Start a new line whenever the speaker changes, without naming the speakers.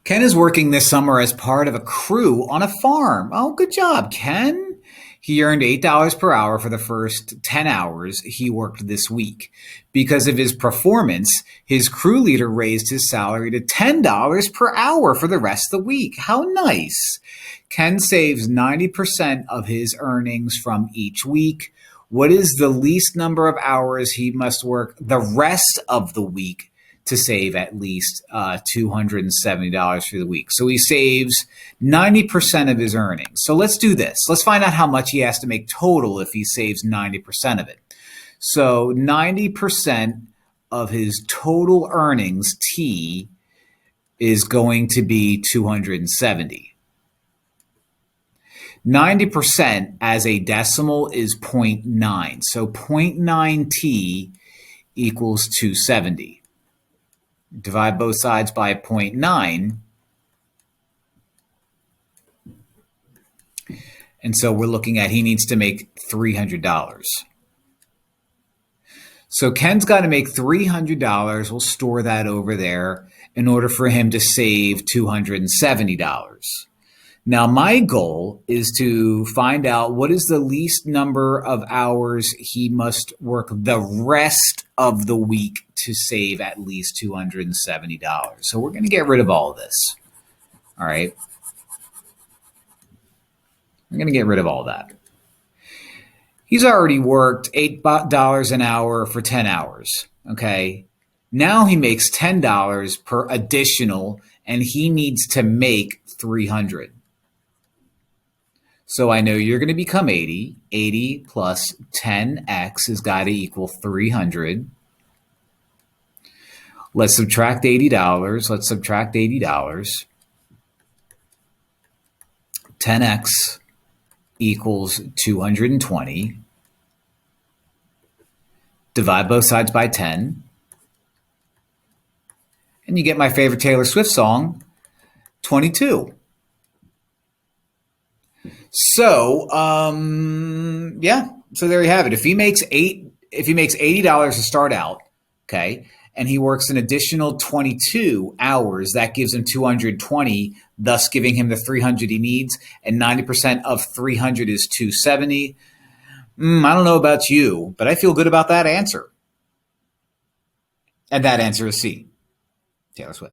Ken is working this summer as part of a crew on a farm. Oh, good job, Ken. He earned $8 per hour for the first 10 hours he worked this week. Because of his performance, his crew leader raised his salary to $10 per hour for the rest of the week. How nice. Ken saves 90% of his earnings from each week. What is the least number of hours he must work the rest of the week to save at least $270 for the week? So he saves 90% of his earnings. So let's do this. Let's find out how much he has to make total if he saves 90% of it. So 90% of his total earnings, T, is going to be 270. 90% as a decimal is 0.9. So 0.9 T equals 270. Divide both sides by 0.9. And so we're looking at he needs to make $300. So Ken's got to make $300. We'll store that over there in order for him to save $270. Now, my goal is to find out what is the least number of hours he must work the rest of the week to save at least $270. So we're going to get rid of all of this. All right. We're going to get rid of all that. He's already worked $8 an hour for 10 hours. Okay. Now he makes $10 per additional, and he needs to make $300. So I know you're going to become 80. 80 plus 10x has got to equal 300. Let's subtract $80. Let's subtract $80. 10x equals 220. Divide both sides by 10. And you get my favorite Taylor Swift song, 22. So, yeah. So there you have it. If he makes $80 to start out, okay, and he works an additional 22 hours, that gives him 220, thus giving him the 300 he needs, and 90% of 300 is 270. I don't know about you, but I feel good about that answer. And that answer is C, Taylor Swift.